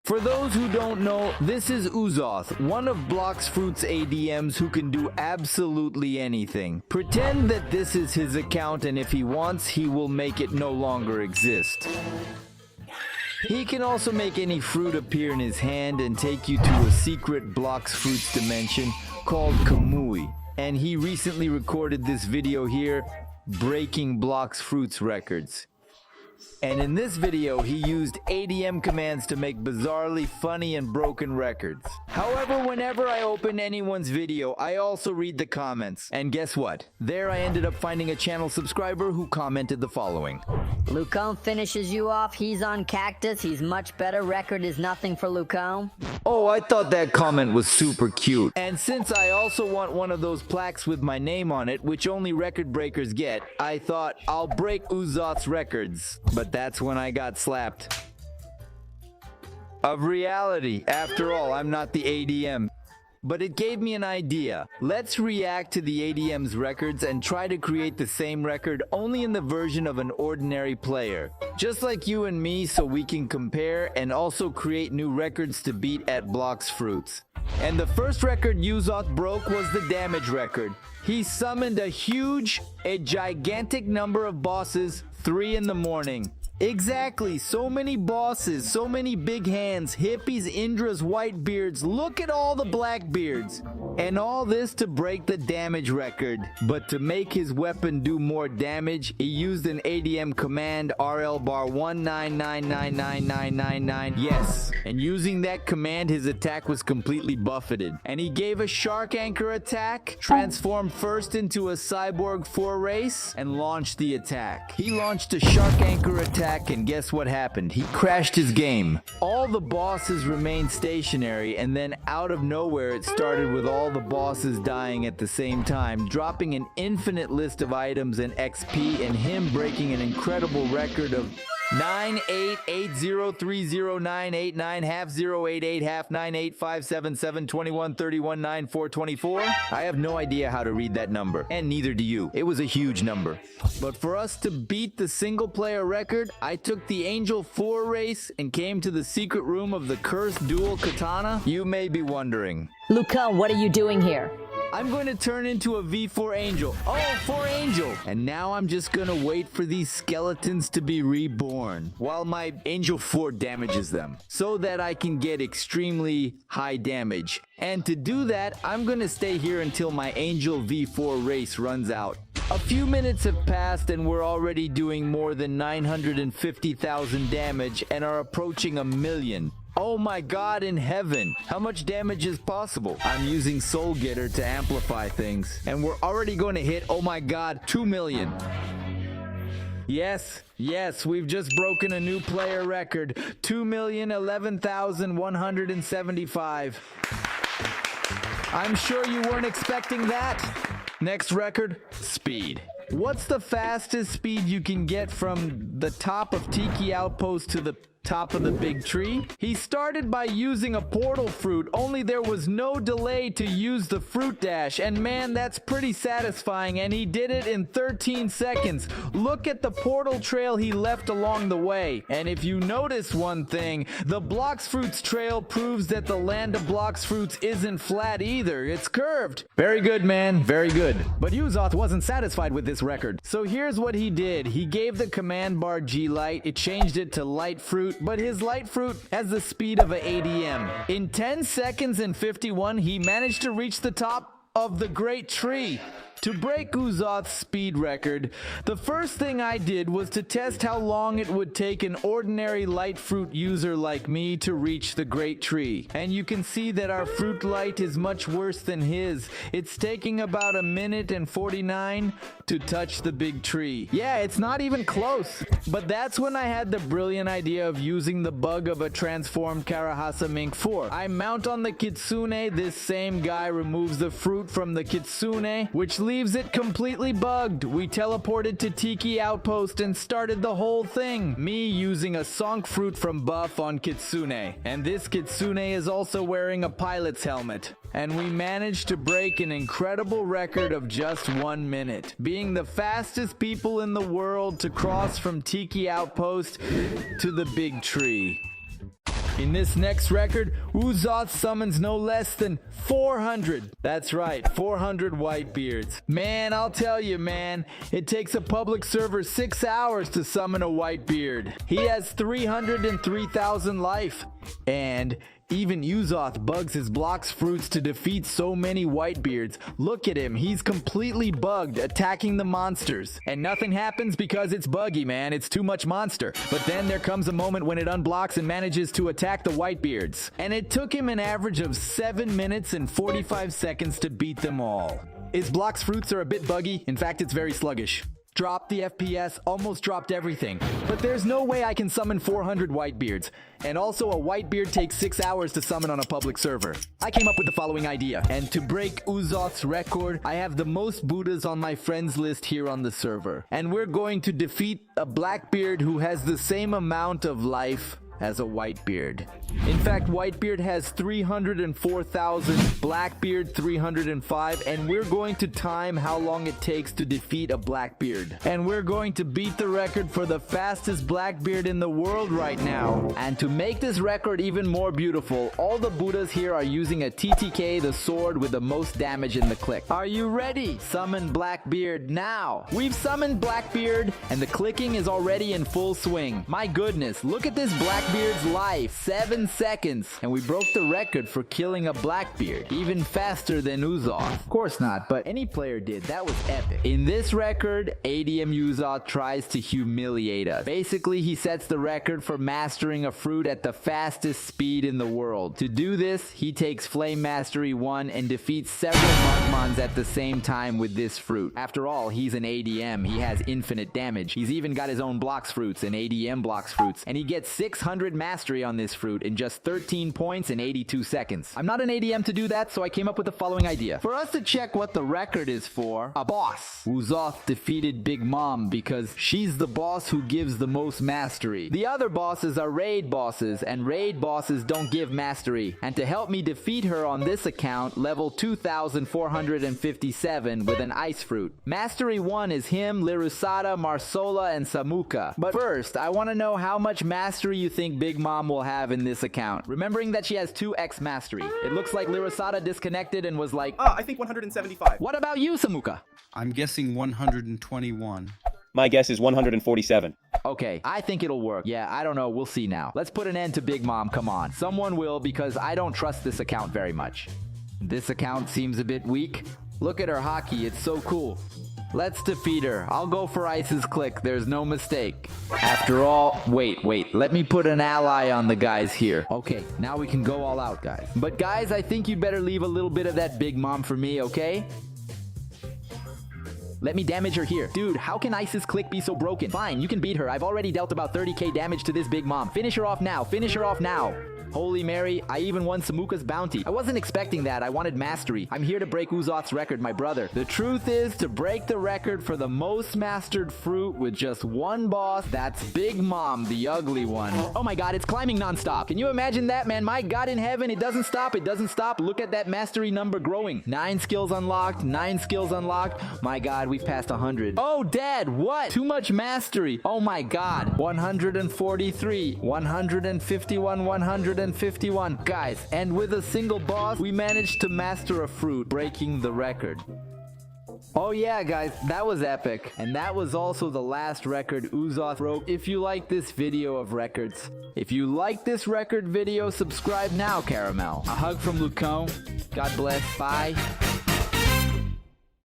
For those who don't know, this is UZOTH, one of Blox Fruits' ADMs who can do absolutely anything. Pretend that this is his account, and if he wants, he will make it no longer exist. He can also make any fruit appear in his hand and take you to a secret Blox Fruits dimension called Kamui. And he recently recorded this video here, breaking Blox Fruits records. And in this video, he used ADM commands to make bizarrely funny and broken records. However, whenever I open anyone's video, I also read the comments. And guess what? There I ended up finding a channel subscriber who commented the following. Lucone finishes you off, he's on Cactus, he's much better, record is nothing for Lucone. Oh, I thought that comment was super cute. And since I also want one of those plaques with my name on it, which only record breakers get, I thought I'll break UZOTH's records. But that's when I got slapped of reality. After all, I'm not the ADM. But it gave me an idea. Let's react to the ADM's records and try to create the same record only in the version of an ordinary player. Just like you and me, so we can compare and also create new records to beat at Blox Fruits. And the first record UZOTH broke was the damage record. He summoned a gigantic number of bosses 3 in the morning. Exactly, so many bosses, so many big hands, hippies, Indras, whitebeards, look at all the blackbeards. And all this to break the damage record. But to make his weapon do more damage, he used an ADM command, RL bar 1999999. Yes, and using that command, his attack was completely buffeted. And he gave a shark anchor attack, transformed first into a cyborg 4 race, and launched the attack. He launched a shark anchor attack, and guess what happened? He crashed his game. All the bosses remained stationary, and then out of nowhere it started with all the bosses dying at the same time, dropping an infinite list of items and XP, and him breaking an incredible record of 988030989 half 088 half 98577 2131 9424. I have no idea how to read that number, and neither do you. It was a huge number. But for us to beat the single player record, I took the Angel 4 race and came to the secret room of the cursed dual katana. You may be wondering, Lucone, what are you doing here? I'm going to turn into a V4 Angel. Oh, 4 Angel! And now I'm just going to wait for these skeletons to be reborn while my Angel 4 damages them so that I can get extremely high damage. And to do that, I'm going to stay here until my Angel V4 race runs out. A few minutes have passed and we're already doing more than 950,000 damage and are approaching 1 million. Oh my god in heaven, how much damage is possible? I'm using Soul Getter to amplify things, and we're already going to hit, oh my god, 2 million. Yes, we've just broken a new player record, 2,011,175. I'm sure you weren't expecting that. Next record, speed. What's the fastest speed you can get from the top of Tiki Outpost to the top of the big tree? He started by using a portal fruit, only there was no delay to use the fruit dash, and man, that's pretty satisfying, and he did it in 13 seconds. Look at the portal trail he left along the way. And if you notice one thing, the Blox Fruits trail proves that the land of Blox Fruits isn't flat either, it's curved. Very good, man, very good. But UZOTH wasn't satisfied with this record, so here's what he did. He gave the command bar G-Light, it changed it to Light Fruit, but his Light Fruit has the speed of an ADM. In 10 seconds and 51, he managed to reach the top of the Great Tree. To break UZOTH's speed record, the first thing I did was to test how long it would take an ordinary Light Fruit user like me to reach the Great Tree. And you can see that our Fruit Light is much worse than his. It's taking about 1 minute and 49 to touch the big tree. Yeah, it's not even close. But that's when I had the brilliant idea of using the bug of a transformed Karahasa Mink 4. I mount on the Kitsune, this same guy removes the fruit from the Kitsune, which leaves it completely bugged. We teleported to Tiki Outpost and started the whole thing. Me using a Sonk fruit from Buff on Kitsune. And this Kitsune is also wearing a pilot's helmet. And we managed to break an incredible record of just 1 minute, being the fastest people in the world to cross from Tiki Outpost to the big tree. In this next record, UZOTH summons no less than 400. That's right, 400 whitebeards. Man, I'll tell you, man, it takes a public server 6 hours to summon a whitebeard. He has 303,000 life. And even UZOTH bugs his Blox Fruits to defeat so many whitebeards. Look at him, he's completely bugged, attacking the monsters. And nothing happens because it's buggy, man, it's too much monster. But then there comes a moment when it unblocks and manages to attack the whitebeards. And it took him an average of 7 minutes and 45 seconds to beat them all. His Blox Fruits are a bit buggy, in fact it's very sluggish. Dropped the FPS, almost dropped everything. But there's no way I can summon 400 whitebeards. And also a whitebeard takes 6 hours to summon on a public server. I came up with the following idea. And to break UZOTH's record, I have the most Buddhas on my friends list here on the server. And we're going to defeat a blackbeard who has the same amount of life as a whitebeard. In fact, whitebeard has 304,000, blackbeard 305, and we're going to time how long it takes to defeat a blackbeard. And we're going to beat the record for the fastest blackbeard in the world right now. And to make this record even more beautiful, all the Buddhas here are using a TTK, the sword with the most damage in the click. Are you ready? Summon blackbeard now. We've summoned blackbeard, and the clicking is already in full swing. My goodness, look at this blackbeard's life, 7 seconds, and we broke the record for killing a blackbeard, even faster than UZOTH. Of course not, but any player did. That was epic. In this record, ADM UZOTH tries to humiliate us. Basically, he sets the record for mastering a fruit at the fastest speed in the world. To do this, he takes Flame Mastery 1 and defeats several Munkmons at the same time with this fruit. After all, he's an ADM. He has infinite damage. He's even got his own Blox Fruits and ADM Blox Fruits, and he gets 600 mastery on this fruit in just 13 points in 82 seconds. I'm not an ADM to do that, so I came up with the following idea. For us to check what the record is for, a boss. UZOTH defeated Big Mom because she's the boss who gives the most mastery. The other bosses are raid bosses, and raid bosses don't give mastery. And to help me defeat her on this account, level 2457 with an ice fruit. Mastery 1 is him, Lirusada, Marsola, and Samuka. But first, I want to know how much mastery you think Big Mom will have in this account. Remembering that she has 2x mastery. It looks like Lirusada disconnected and was like, I think 175. what about you, Samuka? I'm guessing 121. My guess is 147. Okay, I think it'll work. Yeah, I don't know. We'll see now. Let's put an end to Big Mom. Come on. Someone will, because I don't trust this account very much. This account seems a bit weak. Look at her hockey. It's so cool. Let's defeat her. I'll go for Ice's click. There's no mistake. After all, wait. Let me put an ally on the guys here. Okay, now we can go all out, guys. But guys, I think you'd better leave a little bit of that Big Mom for me, okay? Let me damage her here. Dude, how can Ice's click be so broken? Fine, you can beat her. I've already dealt about 30k damage to this Big Mom. Finish her off now. Finish her off now. Holy Mary, I even won Samuka's bounty. I wasn't expecting that. I wanted mastery. I'm here to break UZOTH's record, my brother. The truth is, to break the record for the most mastered fruit with just one boss, that's Big Mom, the ugly one. Oh my god, it's climbing nonstop. Can you imagine that, man? My god in heaven, it doesn't stop. It doesn't stop. Look at that mastery number growing. 9 skills unlocked. 9 skills unlocked. My god, we've passed 100. Oh, Dad, what? Too much mastery. Oh my god. 143, 151, 151. Guys, and with a single boss, we managed to master a fruit, breaking the record. Oh yeah, guys, that was epic. And that was also the last record UZOTH broke. If you like this video of records, if you like this record video, subscribe now, Caramel. A hug from Lucone. God bless. Bye.